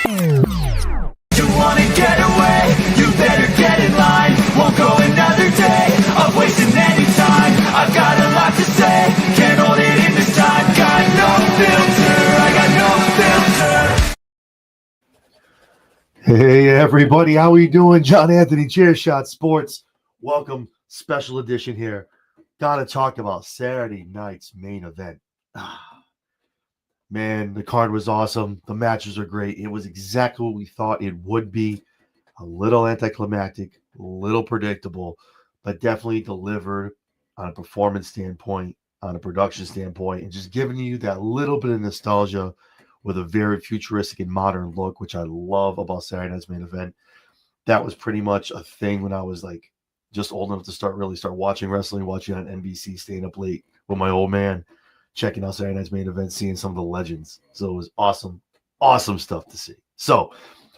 You wanna get away? You better get in line. Won't go another day of wasting any time. I've got a lot to say, can't hold it in this time. Got no filter, I got no filter. Hey everybody, how are you doing? John Anthony, Chairshot Sports. Welcome, special edition here. Gotta talk about Saturday night's main event. Man, the card was awesome. The matches are great. It was exactly what we thought it would be. A little anticlimactic, a little predictable, but definitely delivered on a performance standpoint, on a production standpoint, and just giving you that little bit of nostalgia with a very futuristic and modern look, which I love about Saturday night's main event. That was pretty much a thing when I was like just old enough to start watching wrestling, watching on NBC, staying up late with my old man, checking out Saturday night's main event, seeing some of the legends. So it was awesome, awesome stuff to see. So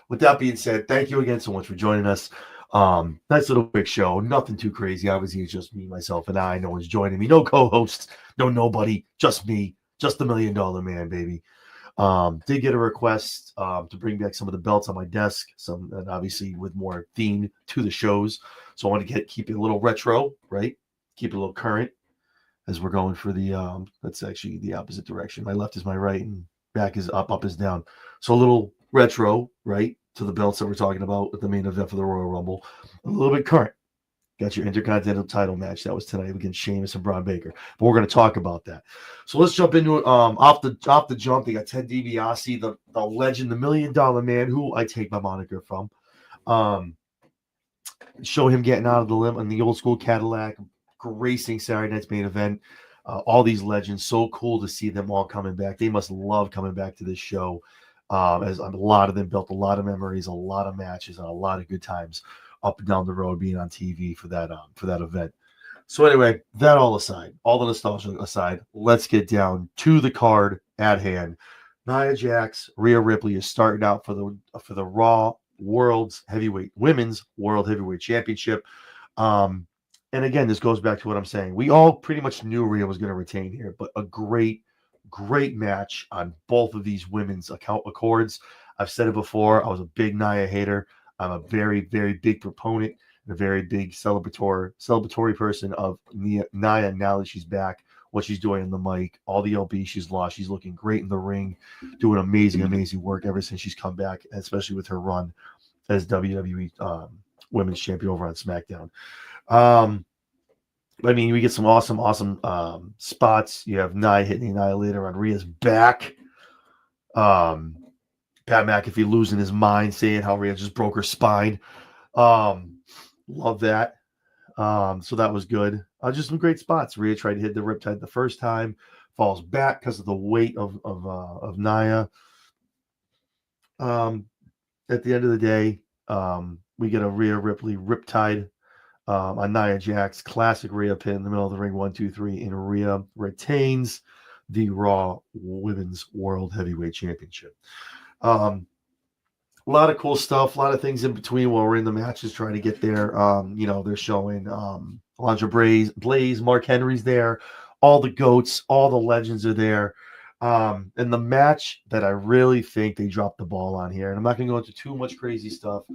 with that being said, thank you again so much for joining us. Nice little quick show. Nothing too crazy. Obviously, it's just me, myself, and I. No one's joining me. No co-hosts. No nobody. Just me. Just the $1 Million Man, baby. Did get a request to bring back some of the belts on my desk. Some, and obviously with more theme to the shows. So I want to keep it a little retro, right? Keep it a little current as we're going for the. That's actually the opposite direction. My left is my right, and back is up. Up is down. So a little retro, right? To the belts that we're talking about with the main event for the Royal Rumble. A little bit current. Got your Intercontinental title match. That was tonight against Sheamus and Braun Baker. But we're going to talk about that. So let's jump into it. Off the jump, they got Ted DiBiase, the legend, the $1 Million Man, who I take my moniker from. Show him getting out of the limb in the old school Cadillac, racing Saturday night's main event. All these legends, so cool to see them all coming back. They must love coming back to this show. As a lot of them built a lot of memories, a lot of matches, and a lot of good times up and down the road being on TV for that event. So anyway, that all aside, all the nostalgia aside, let's get down to the card at hand. Nia Jax, Rhea Ripley is starting out for the Raw Women's World Heavyweight Championship. And again, this goes back to what I'm saying. We all pretty much knew Rhea was going to retain here, but a great match on both of these women's accords. I've said it before. I was a big Nia hater. I'm a very, very big proponent and a very big celebratory person of Nia now that she's back, what she's doing in the mic, all the LB she's lost. She's looking great in the ring, doing amazing work ever since she's come back, especially with her run as WWE Women's Champion over on SmackDown. I mean, we get some awesome spots. You have Nia hitting the Annihilator on Rhea's back. Pat McAfee losing his mind, saying how Rhea just broke her spine. Love that. So that was good. Just some great spots. Rhea tried to hit the Riptide the first time, falls back because of the weight of Nia. At the end of the day, we get a Rhea Ripley Riptide on Nia Jax, classic Rhea pin in the middle of the ring, 1, 2, 3, and Rhea retains the Raw Women's World Heavyweight Championship. A lot of cool stuff, a lot of things in between while we're in the matches trying to get there. They're showing Alundra Blaze, Mark Henry's there, all the GOATs, all the legends are there. And the match that I really think they dropped the ball on here, and I'm not going to go into too much crazy stuff.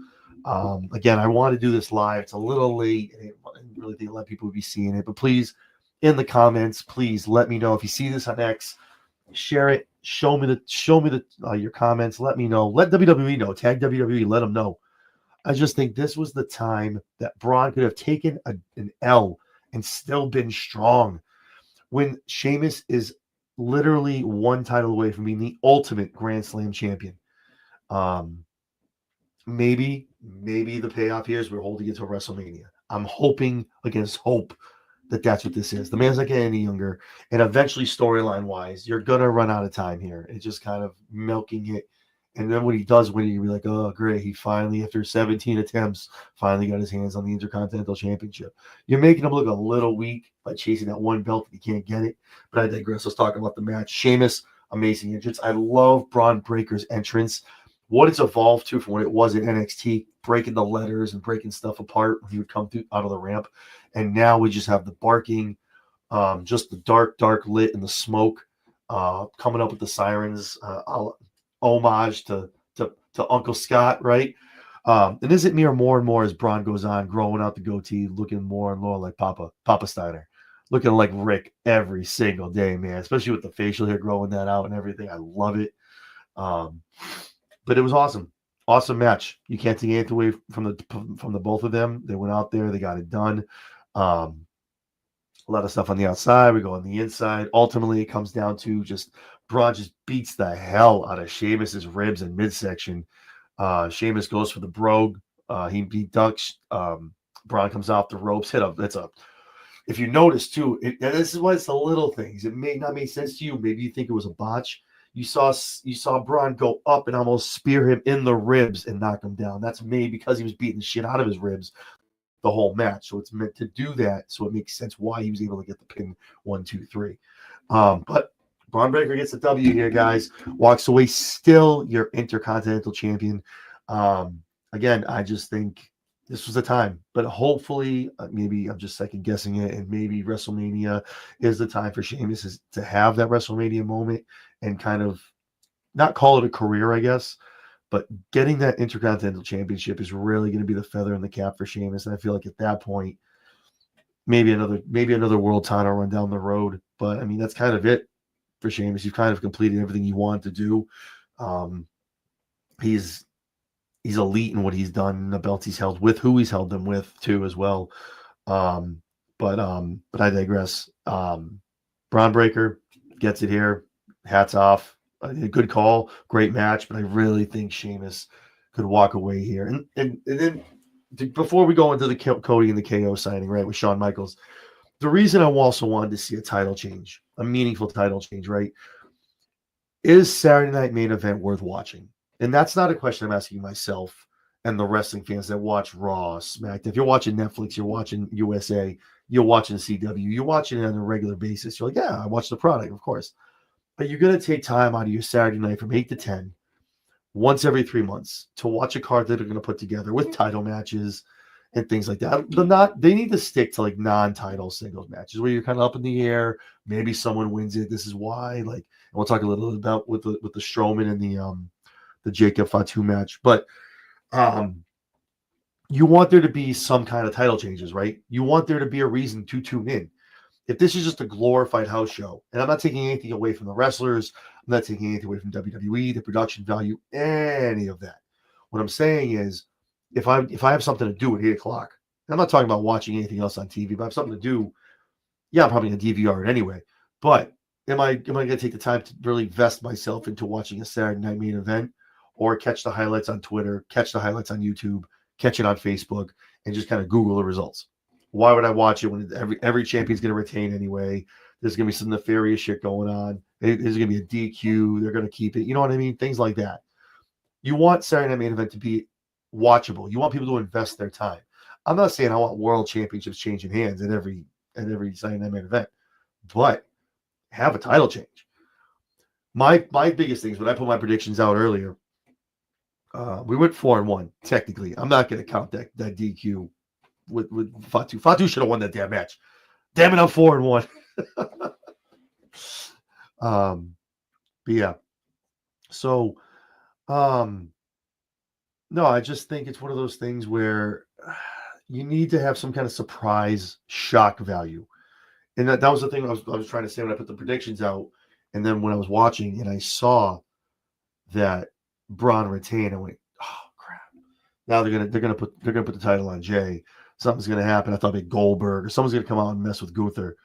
Again, I want to do this live. It's a little late. I didn't really think a lot of people would be seeing it, but please, in the comments, please let me know if you see this on X. Share it. Show me your comments. Let me know. Let WWE know. Tag WWE. Let them know. I just think this was the time that Braun could have taken an L and still been strong. When Sheamus is literally one title away from being the ultimate Grand Slam champion. Maybe the payoff here is we're holding it to WrestleMania. I'm hoping against hope that that's what this is. The man's not getting any younger, and eventually, storyline-wise, you're gonna run out of time here. It's just kind of milking it, and then when he does win, you'll be like, "Oh, great! He finally, after 17 attempts, finally got his hands on the Intercontinental Championship." You're making him look a little weak by chasing that one belt that he can't get it. But I digress. Let's talk about the match. Sheamus, amazing entrance. I love Braun Breaker's entrance. What it's evolved to from what it was in NXT, breaking the letters and breaking stuff apart when he would come through out of the ramp. And now we just have the barking, just the dark lit and the smoke coming up with the sirens, homage to to Uncle Scott, right? And is it more and more as Braun goes on, growing out the goatee, looking more and more like Papa Steiner, looking like Rick every single day, man. Especially with the facial hair growing that out and everything. I love it. But it was awesome match. You can't take anything away from the both of them. They went out there, they got it done. A lot of stuff on the outside. We go on the inside. Ultimately, it comes down to just Braun just beats the hell out of Sheamus's ribs and midsection. Sheamus goes for the brogue. He ducks. Braun comes off the ropes. If you notice too, and this is why it's the little things. It may not make sense to you. Maybe you think it was a botch. You saw Braun go up and almost spear him in the ribs and knock him down. That's maybe because he was beating the shit out of his ribs the whole match. So it's meant to do that. So it makes sense why he was able to get the pin 1, 2, 3. But Braun Breaker gets the W here, guys. Walks away still your Intercontinental Champion. Again, I just think this was the time. But hopefully, maybe I'm just second guessing it, and maybe WrestleMania is the time for Sheamus to have that WrestleMania moment and kind of not call it a career, I guess. But getting that Intercontinental Championship is really going to be the feather in the cap for Sheamus. And I feel like at that point, maybe another world title run down the road. But I mean, that's kind of it for Sheamus. You've kind of completed everything you want to do. He's elite in what he's done, the belts he's held with, who he's held them with too as well. But I digress. Braun Breaker gets it here. Hats off. A good call, great match, but I really think Sheamus could walk away here. And then before we go into the Cody and the KO signing, right, with Shawn Michaels, the reason I also wanted to see a title change, a meaningful title change, right, is Saturday Night Main Event worth watching? And that's not a question I'm asking myself and the wrestling fans that watch Raw, SmackDown. If you're watching Netflix, you're watching USA, you're watching CW, you're watching it on a regular basis. You're like, yeah, I watch the product, of course. But you're going to take time out of your Saturday night from 8 to 10, once every 3 months, to watch a card that they're going to put together with title matches and things like that. They need to stick to like non-title singles matches where you're kind of up in the air. Maybe someone wins it. This is why. Like, and we'll talk a little bit about with the Strowman and the Jacob Fatu match. But you want there to be some kind of title changes, right? You want there to be a reason to tune in. If this is just a glorified house show, and I'm not taking anything away from the wrestlers, I'm not taking anything away from WWE, the production value, any of that. What I'm saying is, if I have something to do at 8 o'clock, I'm not talking about watching anything else on TV, but I have something to do, yeah, I'm probably going to DVR it anyway. But am I going to take the time to really vest myself into watching a Saturday Night Main Event, or catch the highlights on Twitter, catch the highlights on YouTube, catch it on Facebook, and just kind of Google the results? Why would I watch it when every champion's going to retain anyway? There's going to be some nefarious shit going on. There's going to be a DQ. They're going to keep it. You know what I mean? Things like that. You want Saturday Night Main Event to be watchable. You want people to invest their time. I'm not saying I want world championships changing hands at every Saturday Night Main Event, but have a title change. My biggest things when I put my predictions out earlier, we went 4-1 technically. I'm not going to count that DQ with Fatu. Fatu should have won that damn match. Damn it, I'm 4-1. But yeah. So, no, I just think it's one of those things where you need to have some kind of surprise shock value. And that was the thing I was trying to say when I put the predictions out. And then when I was watching and I saw that Braun retained, I went, oh crap. Now they're gonna put the title on Jay. Something's going to happen. I thought it'd be Goldberg or someone's going to come out and mess with Gunther.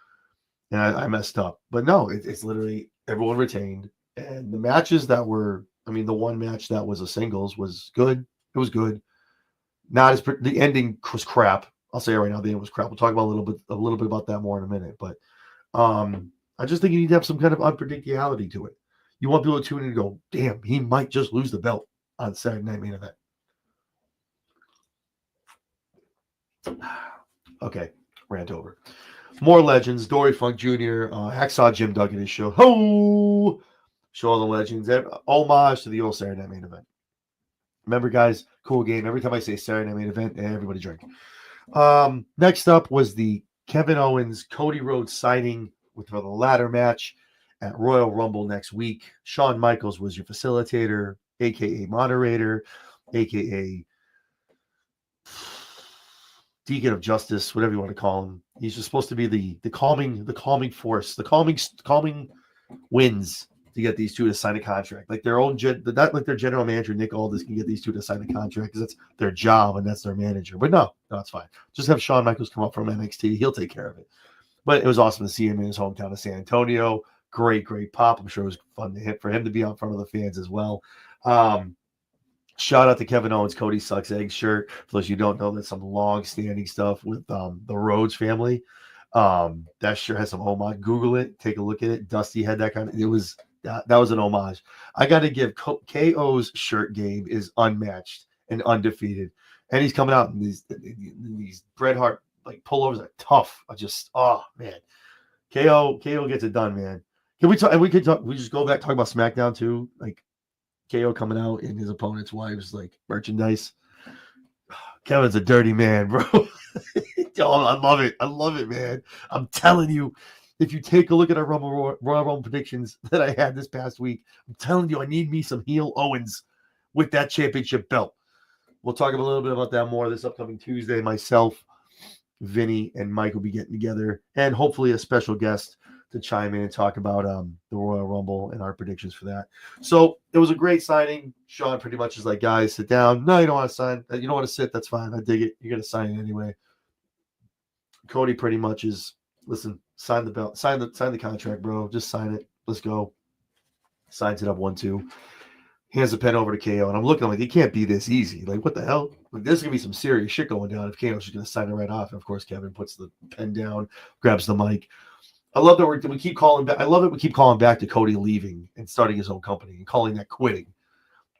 And I messed up. But no, it's literally everyone retained. And the matches that were, I mean, the one match that was a singles was good. It was good. Not as the ending was crap. I'll say it right now, the ending was crap. We'll talk about a little bit about that more in a minute. But I just think you need to have some kind of unpredictability to it. You want people to tune in and go, damn, he might just lose the belt on Saturday Night Main Event. Okay, rant over. More legends. Dory Funk Jr., Hacksaw Jim Duggan is show. Ho! Show all the legends. Homage to the old Saturday Night Main Event. Remember, guys, cool game. Every time I say Saturday Night Main Event, everybody drink. Next up was the Kevin Owens Cody Rhodes signing for the ladder match at Royal Rumble next week. Shawn Michaels was your facilitator. aka moderator, aka deacon of justice, whatever you want to call him. He's just supposed to be the calming force, the calming winds to get these two to sign a contract. Like their own not like their general manager Nick Aldis can get these two to sign a contract because that's their job and that's their manager. But no, it's fine. Just have Shawn Michaels come up from NXT. He'll take care of it. But it was awesome to see him in his hometown of San Antonio. Great pop. I'm sure it was fun to hit for him to be out front of the fans as well. Shout out to Kevin Owens' Cody Sucks Egg shirt. For those of you who don't know, that's some long-standing stuff with the Rhodes family. That shirt has some homage. Google it. Take a look at it. Dusty had that kind of. It was that was an homage. I got to give KO's shirt game is unmatched and undefeated, and he's coming out in these Bret Hart like pullovers are tough. Man, KO gets it done, man. Can we talk? And we could talk. We just go back talk about SmackDown too, like. KO coming out in his opponent's wife's like merchandise. Kevin's a dirty man, bro. I love it. I love it, man. I'm telling you, if you take a look at our Royal Rumble predictions that I had this past week, I'm telling you, I need me some heel Owens with that championship belt. We'll talk a little bit about that more this upcoming Tuesday. Myself, Vinny, and Mike will be getting together, and hopefully a special guest to chime in and talk about the Royal Rumble and our predictions for that. So it was a great signing. Sean pretty much is like, guys, sit down. No, you don't want to sign. You don't want to sit. That's fine. I dig it. You're going to sign it anyway. Cody pretty much is, listen, sign the belt, sign the contract, bro. Just sign it. Let's go. Signs it up 1-2. Hands the pen over to KO. And I'm looking, I'm like, it can't be this easy. Like, what the hell? Like, there's going to be some serious shit going down if KO's just going to sign it right off. And of course, Kevin puts the pen down, grabs the mic. I love that we keep calling back. I love it. We keep calling back to Cody leaving and starting his own company and calling that quitting.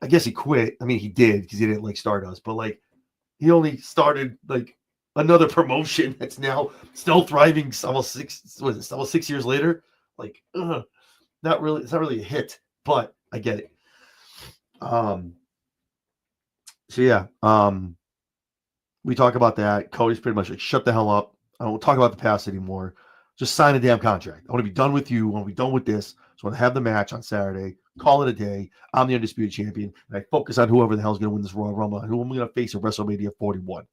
I guess he quit. I mean, he did because he didn't like Stardust, but like he only started like another promotion that's now still thriving almost 6 years later. Like, not really. It's not really a hit, but I get it. So yeah. We talk about that. Cody's pretty much like, shut the hell up. I don't talk about the past anymore. Just sign a damn contract. I want to be done with you. I want to be done with this. So I want to have the match on Saturday. Call it a day. I'm the undisputed champion. And I focus on whoever the hell is going to win this Royal Rumble and who I'm going to face at WrestleMania 41.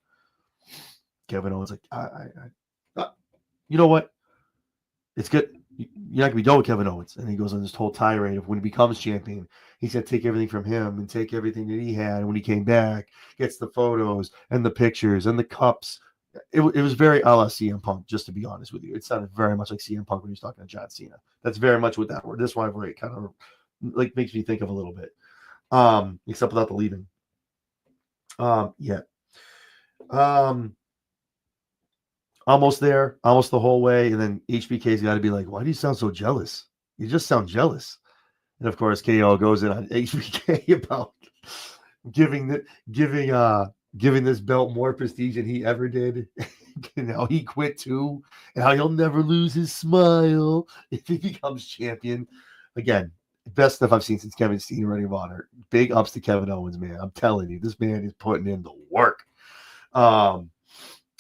Kevin Owens like, you know what? It's good. You're not going to be done with Kevin Owens. And he goes on this whole tirade of when he becomes champion, he's going to take everything from him and take everything that he had. And when he came back, gets the photos and the pictures and the cups. It was very a la CM Punk, just to be honest with you. It sounded very much like CM Punk when he was talking to John Cena. That's very much what that word. This rivalry kind of like makes me think of a little bit. Except without the leaving. Yeah. Almost there, almost the whole way, and then HBK's got to be like, "Why do you sound so jealous? You just sound jealous." And of course, KO goes in on HBK about giving this belt more prestige than he ever did. And how he quit too, and how he'll never lose his smile if he becomes champion. Again, best stuff I've seen since Kevin Steen Ring of Honor. Big ups to Kevin Owens, man. I'm telling you, this man is putting in the work.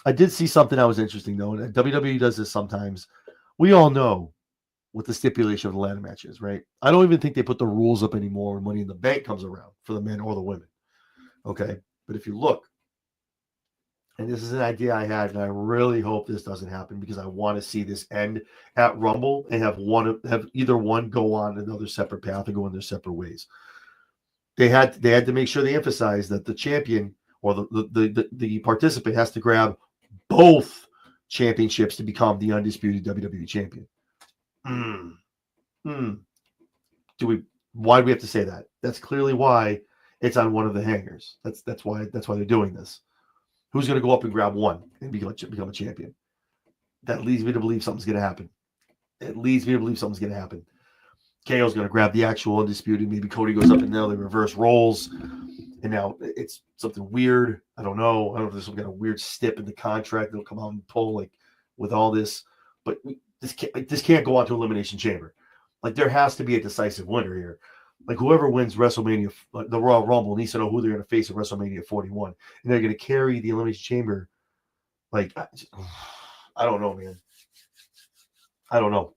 I did see something that was interesting though, and WWE does this sometimes. We all know what the stipulation of the ladder match is, right? I don't even think they put the rules up anymore when Money in the Bank comes around for the men or the women. Okay, but if you look, and this is an idea I had, and I really hope this doesn't happen because I want to see this end at Rumble and have either one go on another separate path and go in their separate ways. They had to make sure they emphasize that the champion or the participant has to grab both championships to become the undisputed WWE champion. Why do we have to say that? That's clearly why it's on one of the hangers. That's why they're doing this. Who's going to go up and grab one and become a champion? That leads me to believe something's going to happen. KO's going to grab the actual undisputed. Maybe Cody goes up and now they reverse roles. And now it's something weird. I don't know. I don't know if there's some kind of weird stip in the contract that'll come out and pull like with all this. But this can't go on to Elimination Chamber. Like there has to be a decisive winner here. Like whoever wins WrestleMania, the Royal Rumble, needs to know who they're going to face at WrestleMania 41, and they're going to carry the Elimination Chamber. Like I don't know, man. I don't know.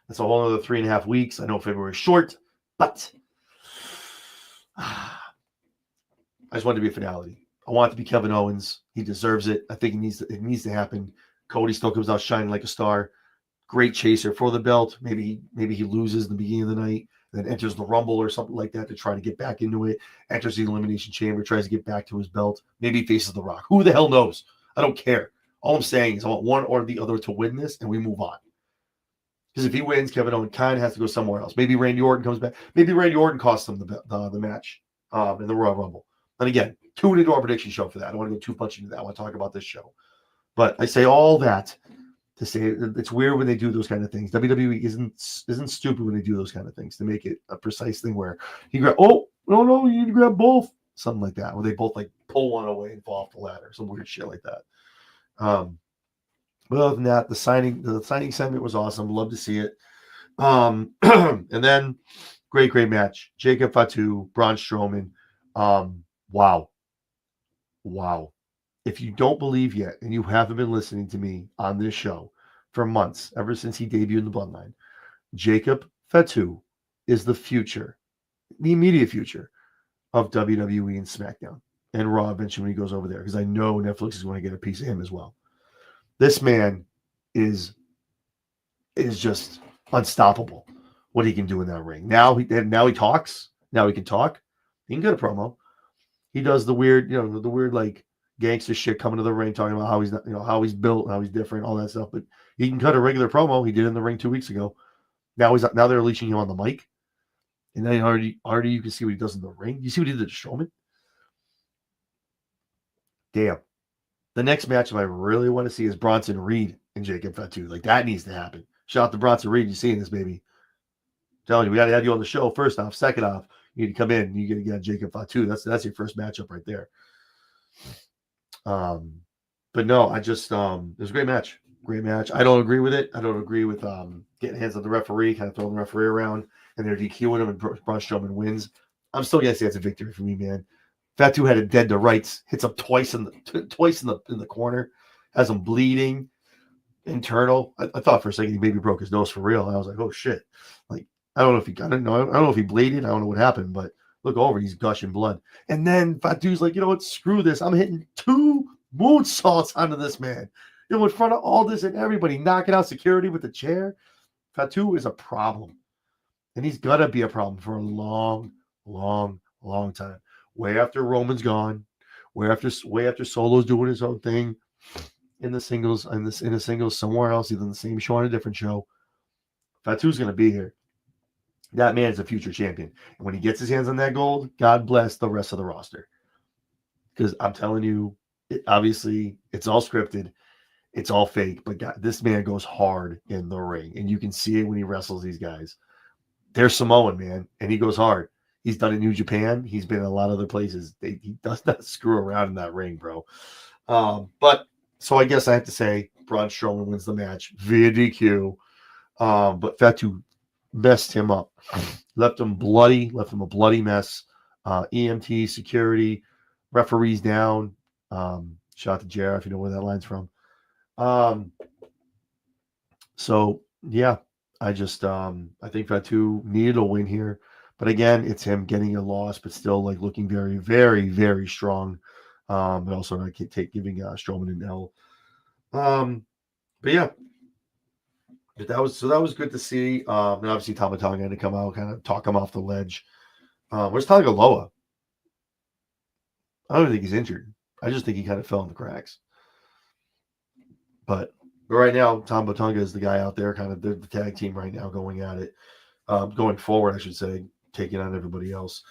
That's a whole other 3.5 weeks. I know February's short, but I just want it to be a finality. I want it to be Kevin Owens. He deserves it. I think it needs to happen. Cody still comes out shining like a star. Great chaser for the belt. Maybe he loses in the beginning of the night, then enters the Rumble or something like that to try to get back into it. Enters the Elimination Chamber, tries to get back to his belt. Maybe he faces The Rock. Who the hell knows? I don't care. All I'm saying is I want one or the other to win this, and we move on. Because if he wins, Kevin Owens kind of has to go somewhere else. Maybe Randy Orton comes back. Maybe Randy Orton costs him the match in the Royal Rumble. And again, tune into our prediction show for that. I don't want to go too much into that. I want to talk about this show. But I say all that to say it's weird when they do those kind of things. WWE isn't stupid when they do those kind of things to make it a precise thing where you grab, oh, no, you need to grab both. Something like that, where they both like pull one away and fall off the ladder. Some weird shit like that. But other than that, the signing segment was awesome. Love to see it. And then great match. Jacob Fatu, Braun Strowman. Wow. If you don't believe yet, and you haven't been listening to me on this show for months, ever since he debuted in the Bloodline, Jacob Fatu is the future, the immediate future of WWE and SmackDown and Raw eventually when he goes over there, because I know Netflix is going to get a piece of him as well. This man is just unstoppable. What he can do in that ring. Now he talks. Now he can talk. He can get a promo. He does the weird, like gangster shit coming to the ring, talking about how he's not, how he's built, how he's different, all that stuff. But he can cut a regular promo. He did in the ring 2 weeks ago. Now they're unleashing him on the mic, and then already you can see what he does in the ring. You see what he did to Strowman. Damn. The next matchup I really want to see is Bronson Reed and Jacob Fatu. Like that needs to happen. Shout out to Bronson Reed. You seeing this, baby? I'm telling you, we got to have you on the show. First off, second off, you need to come in. And you get Jacob Fatu. That's your first matchup right there. But no, it was a great match. Great match. I don't agree with it. I don't agree with getting hands on the referee, kind of throwing the referee around, and they're DQing him, and Braun Strowman wins. I'm still gonna say it's a victory for me, man. Fatu had it dead to rights. Hits him twice in the corner, has him bleeding, internal. I thought for a second he maybe broke his nose for real. I was like, oh shit. Like I don't know if he bleeded. I don't know what happened, but look over, he's gushing blood. And then Fatu's like, you know what? Screw this. I'm hitting 2 moonsaults onto this man. In front of all this and everybody, knocking out security with the chair. Fatu is a problem. And he's going to be a problem for a long time. Way after Roman's gone. Way after Solo's doing his own thing in the singles, in a singles somewhere else, either in the same show or a different show. Fatu's going to be here. That man is a future champion. And when he gets his hands on that gold, God bless the rest of the roster. Because I'm telling you, obviously, it's all scripted. It's all fake. But God, this man goes hard in the ring. And you can see it when he wrestles these guys. They're Samoan, man. And he goes hard. He's done it in New Japan. He's been in a lot of other places. He does not screw around in that ring, bro. But so I guess I have to say Braun Strowman wins the match via DQ. But Fatu messed him up, left him a bloody mess. EMT, security, referees down. Shout out to JR if you know where that line's from. So yeah, I think Fatu needed a win here, but again, it's him getting a loss, but still like looking very, very, very strong. But also not giving Strowman an L. But yeah. But that was good to see. And obviously Tama Tonga had to come out, kind of talk him off the ledge. Where's Tagovailoa? I don't think he's injured. I just think he kind of fell in the cracks. But right now, Tama Tonga is the guy out there, kind of the tag team right now going at it. Going forward, I should say, taking on everybody else.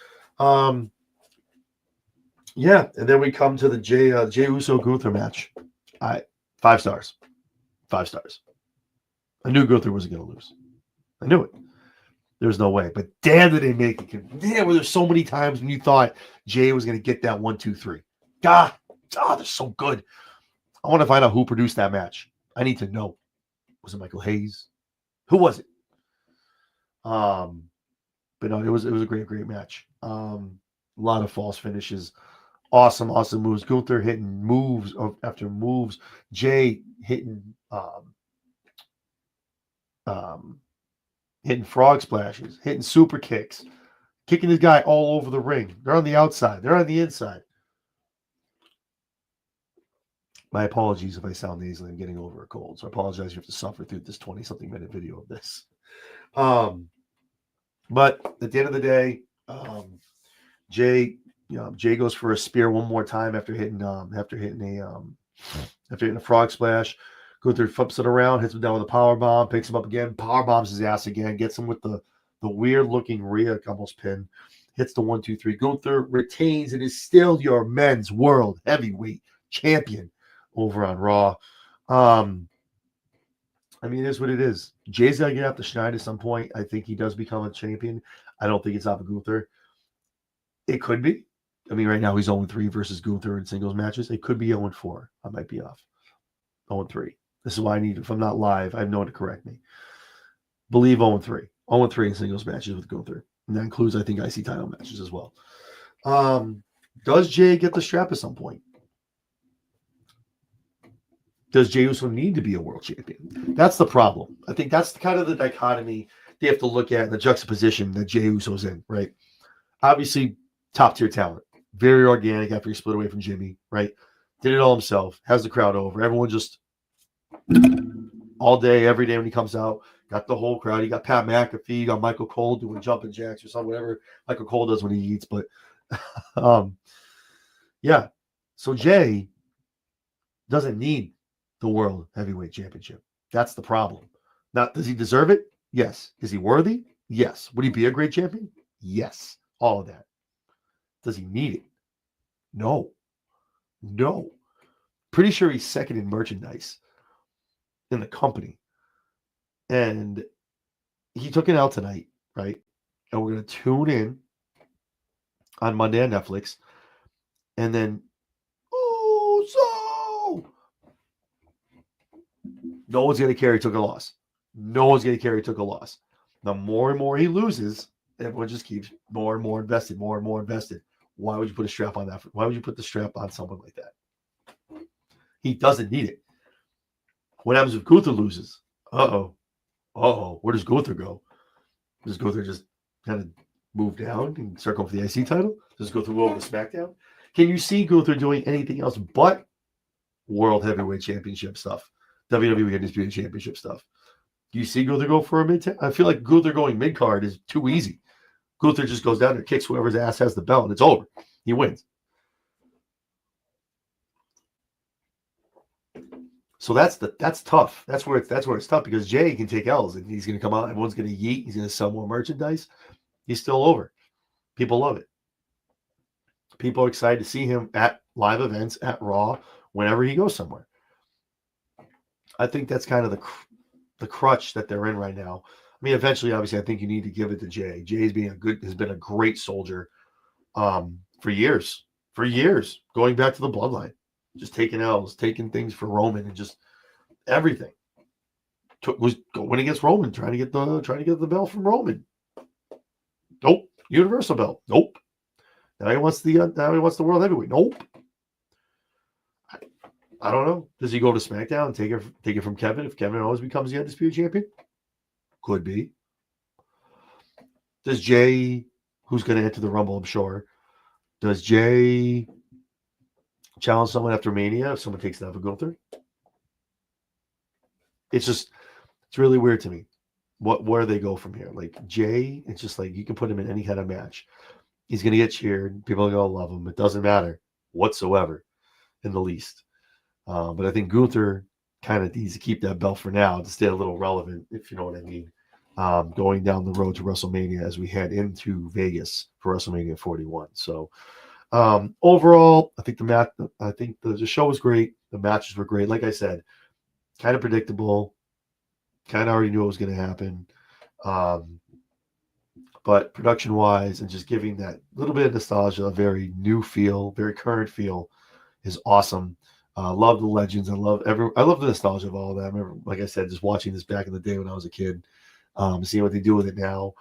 Yeah, and then we come to the Jey Uso Gunther match. 5 stars. 5 stars. I knew Gunther wasn't going to lose. I knew it. There was no way. But damn, did they make it. Damn, there's so many times when you thought Jay was going to get that 1, 2, 3. God, they're so good. I want to find out who produced that match. I need to know. Was it Michael Hayes? Who was it? But no, it was a great match. A lot of false finishes. Awesome moves. Gunther hitting moves after moves. Jay hitting hitting frog splashes, hitting super kicks, kicking his guy all over the ring. They're on the outside. They're on the inside. My apologies if I sound nasally. I'm getting over a cold, so I apologize. You have to suffer through this 20-something minute video of this. But at the end of the day, Jay goes for a spear one more time after hitting a frog splash. Gunther flips it around, hits him down with a power bomb, picks him up again, power bombs his ass again, gets him with the weird looking Rhea almost pin, hits the 1-2-3. Gunther retains and is still your men's world heavyweight champion over on Raw. I mean, it is what it is. Jay's got to get out the shine at some point. I think he does become a champion. I don't think it's off of Gunther. It could be. I mean, right now he's 0-3 versus Gunther in singles matches. It could be 0-4. I might be off. 0-3. This is why I need, if I'm not live, I have no one to correct me. Believe 0-3. 0-3 in singles matches with Gunther. And that includes, I think, IC title matches as well. Does Jay get the strap at some point? Does Jey Uso need to be a world champion? That's the problem. I think that's kind of the dichotomy they have to look at, the juxtaposition that Jey Uso's in, right? Obviously, top tier talent. Very organic after he split away from Jimmy, right? Did it all himself. Has the crowd over. Everyone just all day, every day when he comes out, got the whole crowd. You got Pat McAfee, you got Michael Cole doing jumping jacks or something, whatever Michael Cole does when he eats. But yeah. So Jay doesn't need the World Heavyweight Championship. That's the problem. Now, does he deserve it? Yes. Is he worthy? Yes. Would he be a great champion? Yes. All of that. Does he need it? No. No. Pretty sure he's second in merchandise in the company. And he took it out tonight, right? And we're going to tune in on Monday on Netflix. And then, no one's going to care he took a loss. No one's going to care he took a loss. The more and more he loses, everyone just keeps more and more invested, more and more invested. Why would you put a strap on that? Why would you put the strap on someone like that? He doesn't need it. What happens if Gunther loses? Where does Gunther go? Does Gunther just kind of move down and start going for the IC title? Does Gunther go over to SmackDown? Can you see Gunther doing anything else but World Heavyweight Championship stuff? WWE Undisputed Championship stuff. Do you see Gunther go for a mid? I feel like Gunther going mid card is too easy. Gunther just goes down there, kicks whoever's ass has the belt, and it's over. He wins. So that's tough. That's where it's tough because Jay can take L's and he's going to come out. Everyone's going to yeet. He's going to sell more merchandise. He's still over. People love it. People are excited to see him at live events, at Raw, whenever he goes somewhere. I think that's kind of the crutch that they're in right now. I mean, eventually, obviously, I think you need to give it to Jay. Jay has been a great soldier for years, going back to the bloodline, just taking L's, taking things for Roman, and just everything. Was going against Roman, trying to get the belt from Roman. Nope, Universal belt. Nope. Now he wants the World Heavyweight. Nope. I don't know. Does he go to SmackDown and take it from Kevin if Kevin always becomes the Undisputed Champion? Could be. Does Jay, who's going to enter the Rumble, I'm sure, does Jay challenge someone after Mania if someone takes it off of Gunther? It's really weird to me. Where do they go from here? Like Jay, it's just like you can put him in any kind of match. He's going to get cheered. People are going to love him. It doesn't matter whatsoever in the least. But I think Gunther kind of needs to keep that belt for now to stay a little relevant, if you know what I mean. Going down the road to WrestleMania as we head into Vegas for WrestleMania 41. So overall, I think the show was great. The matches were great. Like I said, kind of predictable. Kind of already knew it was going to happen. But production-wise and just giving that little bit of nostalgia, a very new feel, very current feel is awesome. Love the legends. I love the nostalgia of all of that. I remember, like I said, just watching this back in the day when I was a kid, seeing what they do with it now.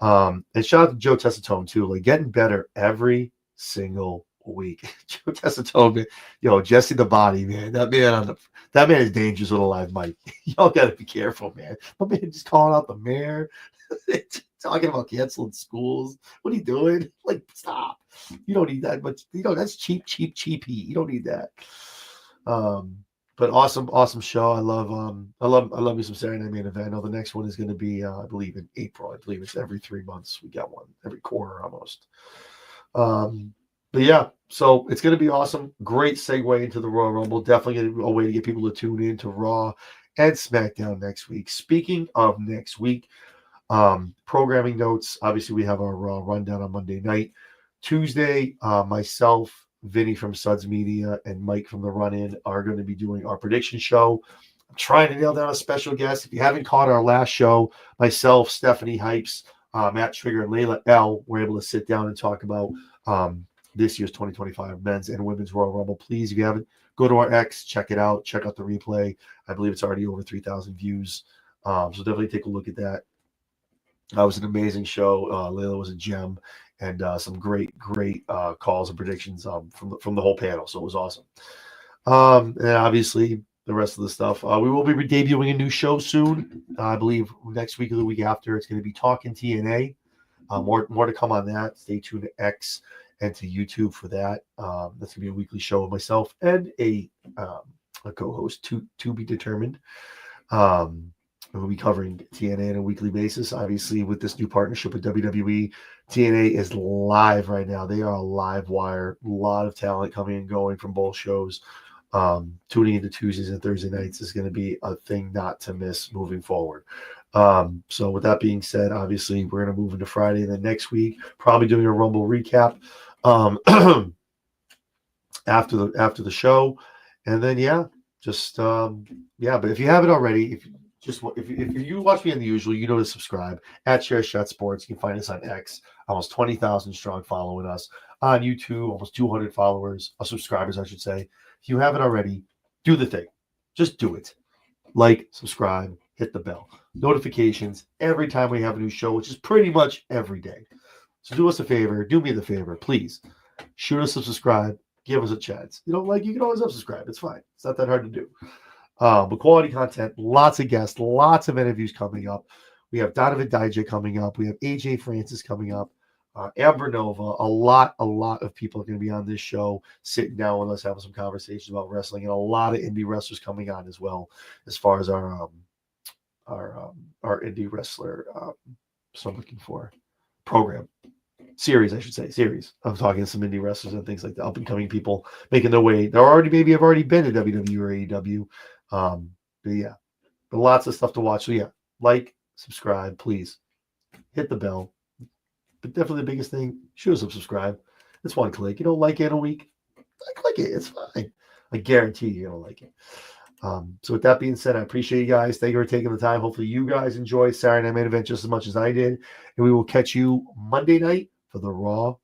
And shout out to Joe Tessitone too, like getting better every single week. Joe Tessitone, Jesse the Body, man. That man is dangerous with a live mic. Y'all gotta be careful, man. My man just calling out the mayor, talking about canceling schools. What are you doing? Like, stop. You don't need that much. That's cheap heat. You don't need that. But awesome show. I love me some Saturday Night Main Event. I know the next one is going to be, I believe, in April. I believe it's every 3 months. We got one every quarter almost. But yeah, so it's going to be awesome. Great segue into the Royal Rumble. Definitely a way to get people to tune in to Raw and SmackDown next week. Speaking of next week, programming notes. Obviously, we have our Raw rundown on Monday night. Tuesday, myself, Vinny from Suds Media, and Mike from the Run-In are going to be doing our prediction show. I'm trying to nail down a special guest. If you haven't caught our last show, myself, Stephanie Hypes, Matt Trigger, and Layla L were able to sit down and talk about this year's 2025 men's and women's Royal Rumble. Please, if you haven't, go to our X, check it out. Check out the replay. I believe it's already over 3,000 views. So definitely take a look at that. That was an amazing show. Layla was a gem, and some great calls and predictions from the whole panel. So it was awesome. And obviously the rest of the stuff. We will be debuting a new show soon. I believe next week or the week after. It's going to be Talking TNA. More to come on that. Stay tuned to X and to YouTube for that. That's going to be a weekly show with myself and a co-host to be determined. We'll be covering TNA on a weekly basis. Obviously, with this new partnership with WWE, TNA is live right now. They are a live wire. A lot of talent coming and going from both shows. Tuning into Tuesdays and Thursday nights is going to be a thing not to miss moving forward. So with that being said, obviously, we're going to move into Friday. And then next week, probably doing a Rumble recap after the show. And then, but if you haven't already, if you watch me on the usual, you know to subscribe at Share Shot Sports. You can find us on X, almost 20,000 strong following us. On YouTube, almost 200 followers, subscribers, I should say. If you haven't already, do the thing. Just do it. Like, subscribe, hit the bell. Notifications every time we have a new show, which is pretty much every day. So do us a favor. Do me the favor, please. Shoot us a subscribe. Give us a chance. You don't like, you can always unsubscribe. It's fine. It's not that hard to do. But quality content, lots of guests, lots of interviews coming up. We have Donovan Dijak coming up. We have AJ Francis coming up. Amber Nova. A lot of people are going to be on this show, sitting down with us, having some conversations about wrestling, and a lot of indie wrestlers coming on as well, as far as our indie wrestler. So I'm looking for program. Series, I should say, series. I'm talking to some indie wrestlers and things like that, up and coming people making their way. They're have already been to WWE or AEW. But lots of stuff to watch. So yeah, like, subscribe, please. Hit the bell. But definitely the biggest thing, shoot us a subscribe. It's one click. You don't like it in a week, click it. It's fine. I guarantee you're gonna like it. So with that being said, I appreciate you guys. Thank you for taking the time. Hopefully you guys enjoyed Saturday Night Main Event just as much as I did. And we will catch you Monday night for the Raw